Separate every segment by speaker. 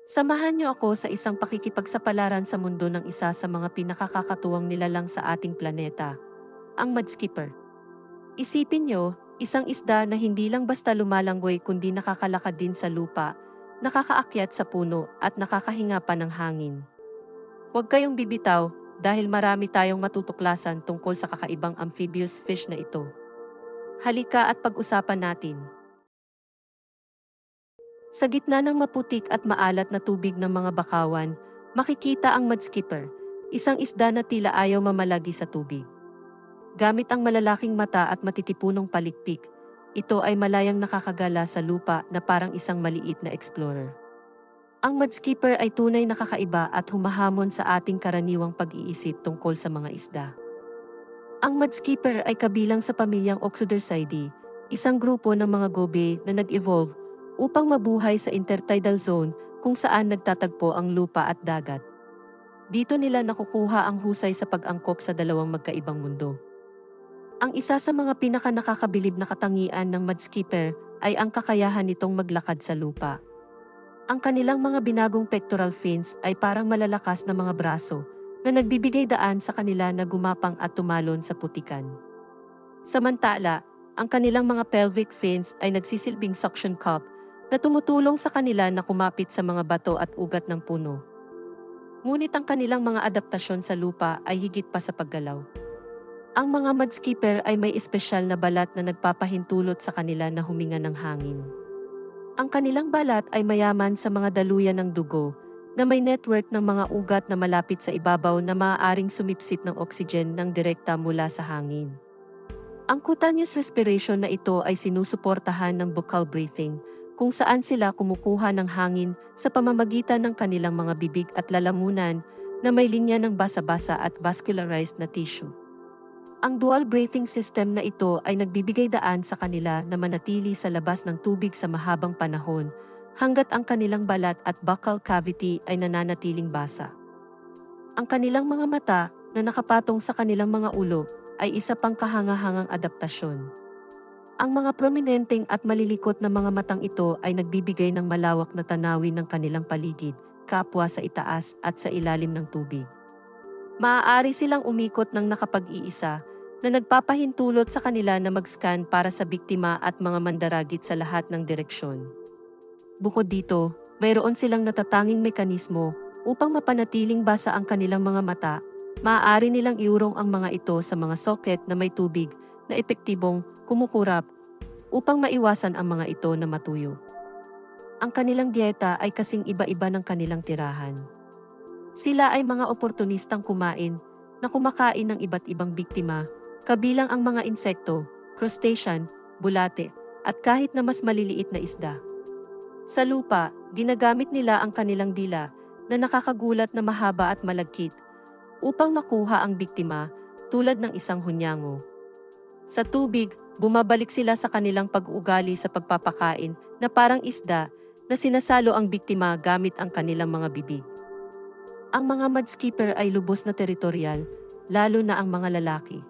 Speaker 1: Samahan niyo ako sa isang pakikipagsapalaran sa mundo ng isa sa mga pinakakakatuwang nilalang sa ating planeta, ang mudskipper. Isipin niyo, isang isda na hindi lang basta lumalanggoy kundi nakakalakad din sa lupa, nakakaakyat sa puno at nakakahinga pa ng hangin. Huwag kayong bibitaw dahil marami tayong matutuklasan tungkol sa kakaibang amphibious fish na ito. Halika at pag-usapan natin. Sa gitna ng maputik at maalat na tubig ng mga bakawan, makikita ang mudskipper, isang isda na tila ayaw mamalagi sa tubig. Gamit ang malalaking mata at matitipunong palikpik, ito ay malayang nakakagala sa lupa na parang isang maliit na explorer. Ang mudskipper ay tunay na kakaiba at humahamon sa ating karaniwang pag-iisip tungkol sa mga isda. Ang mudskipper ay kabilang sa pamilyang Oxodorsidae, isang grupo ng mga gobe na nag-evolve upang mabuhay sa intertidal zone kung saan nagtatagpo ang lupa at dagat. Dito nila nakukuha ang husay sa pag-angkop sa dalawang magkaibang mundo. Ang isa sa mga pinaka-nakakabilib na katangian ng mudskipper ay ang kakayahan nitong maglakad sa lupa. Ang kanilang mga binagong pectoral fins ay parang malalakas na mga braso na nagbibigay daan sa kanila na gumapang at tumalon sa putikan. Samantala, ang kanilang mga pelvic fins ay nagsisilbing suction cup na tumutulong sa kanila na kumapit sa mga bato at ugat ng puno. Ngunit ang kanilang mga adaptasyon sa lupa ay higit pa sa paggalaw. Ang mga mudskipper ay may espesyal na balat na nagpapahintulot sa kanila na huminga ng hangin. Ang kanilang balat ay mayaman sa mga daluyan ng dugo, na may network ng mga ugat na malapit sa ibabaw na maaaring sumipsip ng oxygen ng direkta mula sa hangin. Ang cutaneous respiration na ito ay sinusuportahan ng buccal breathing, kung saan sila kumukuha ng hangin sa pamamagitan ng kanilang mga bibig at lalamunan na may linya ng basa-basa at vascularized na tissue. Ang dual breathing system na ito ay nagbibigay daan sa kanila na manatili sa labas ng tubig sa mahabang panahon, hanggat ang kanilang balat at buccal cavity ay nananatiling basa. Ang kanilang mga mata, na nakapatong sa kanilang mga ulo, ay isa pang kahangahangang adaptasyon. Ang mga prominenteng at malilikot na mga matang ito ay nagbibigay ng malawak na tanawin ng kanilang paligid, kapwa sa itaas at sa ilalim ng tubig. Maaari silang umikot ng nakapag-iisa, na nagpapahintulot sa kanila na mag-scan para sa biktima at mga mandaragit sa lahat ng direksyon. Bukod dito, mayroon silang natatanging mekanismo upang mapanatiling basa ang kanilang mga mata. Maaari nilang iurong ang mga ito sa mga socket na may tubig na epektibong kumukurap upang maiwasan ang mga ito na matuyo. Ang kanilang dieta ay kasing iba-iba ng kanilang tirahan. Sila ay mga oportunistang kumain na kumakain ng iba't ibang biktima, kabilang ang mga insekto, crustacean, bulate, at kahit na mas maliliit na isda. Sa lupa, ginagamit nila ang kanilang dila na nakakagulat na mahaba at malagkit upang makuha ang biktima, tulad ng isang hunyango. Sa tubig, bumabalik sila sa kanilang pag-uugali sa pagpapakain na parang isda na sinasalo ang biktima gamit ang kanilang mga bibig. Ang mga mudskipper ay lubos na teritorial, lalo na ang mga lalaki.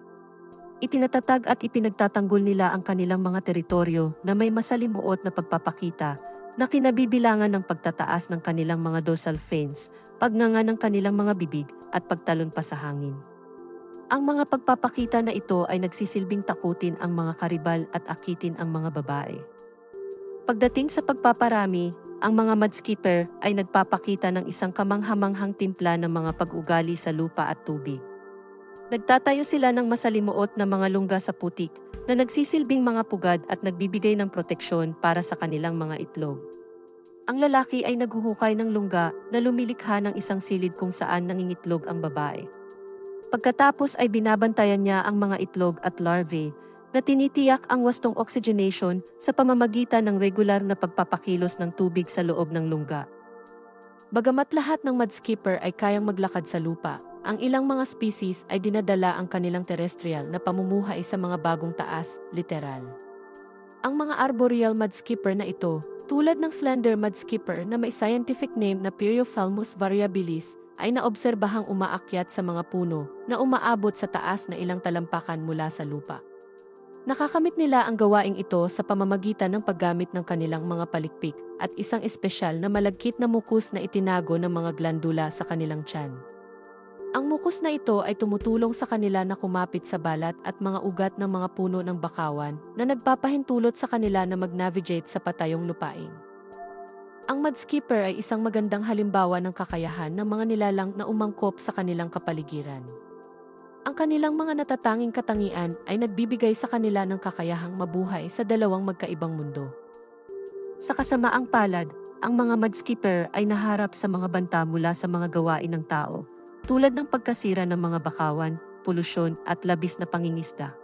Speaker 1: Itinatatag at ipinagtatanggol nila ang kanilang mga teritoryo na may masalimuot na pagpapakita na kinabibilangan ng pagtataas ng kanilang mga dorsal fins, pagnganga ng kanilang mga bibig at pagtalon pa sa hangin. Ang mga pagpapakita na ito ay nagsisilbing takutin ang mga karibal at akitin ang mga babae. Pagdating sa pagpaparami, ang mga mudskipper ay nagpapakita ng isang kamanghamanghang timpla ng mga pag-ugali sa lupa at tubig. Nagtatayo sila ng masalimuot na mga lungga sa putik na nagsisilbing mga pugad at nagbibigay ng proteksyon para sa kanilang mga itlog. Ang lalaki ay naghuhukay ng lungga na lumilikha ng isang silid kung saan nangingitlog ang babae. Pagkatapos ay binabantayan niya ang mga itlog at larvae na tinitiyak ang wastong oxygenation sa pamamagitan ng regular na pagpapakilos ng tubig sa loob ng lungga. Bagamat lahat ng mudskipper ay kayang maglakad sa lupa, ang ilang mga species ay dinadala ang kanilang terrestrial na pamumuhay sa mga bagong taas, literal. Ang mga arboreal mudskipper na ito, tulad ng slender mudskipper na may scientific name na Pyriophalmus variabilis, ay naobserbahang umaakyat sa mga puno na umaabot sa taas na ilang talampakan mula sa lupa. Nakakamit nila ang gawaing ito sa pamamagitan ng paggamit ng kanilang mga palikpik at isang espesyal na malagkit na mukus na itinago ng mga glandula sa kanilang tiyan. Ang mukus na ito ay tumutulong sa kanila na kumapit sa balat at mga ugat ng mga puno ng bakawan na nagpapahintulot sa kanila na mag-navigate sa patayong lupain. Ang mudskipper ay isang magandang halimbawa ng kakayahan ng mga nilalang na umangkop sa kanilang kapaligiran. Ang kanilang mga natatanging katangian ay nagbibigay sa kanila ng kakayahang mabuhay sa dalawang magkaibang mundo. Sa kasamaang palad, ang mga mudskipper ay naharap sa mga banta mula sa mga gawain ng tao, tulad ng pagkasira ng mga bakawan, polusyon at labis na pangingisda.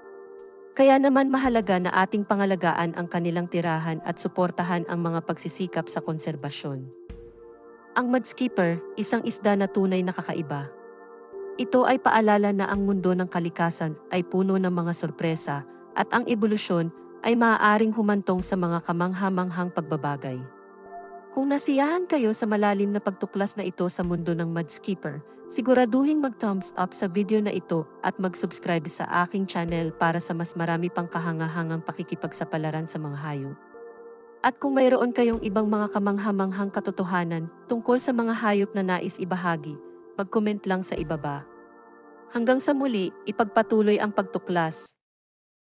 Speaker 1: Kaya naman mahalaga na ating pangalagaan ang kanilang tirahan at suportahan ang mga pagsisikap sa konserbasyon. Ang mudskipper, isang isda na tunay na kakaiba. Ito ay paalala na ang mundo ng kalikasan ay puno ng mga sorpresa at ang ebolusyon ay maaaring humantong sa mga kamangha-manghang pagbabagay. Kung nasiyahan kayo sa malalim na pagtuklas na ito sa mundo ng mudskipper, siguraduhin mag-thumbs up sa video na ito at mag-subscribe sa aking channel para sa mas marami pang kahangahangang pakikipagsapalaran sa mga hayop. At kung mayroon kayong ibang mga kamangha-manghang katotohanan tungkol sa mga hayop na nais ibahagi, mag-comment lang sa ibaba. Hanggang sa muli, ipagpatuloy ang pagtuklas.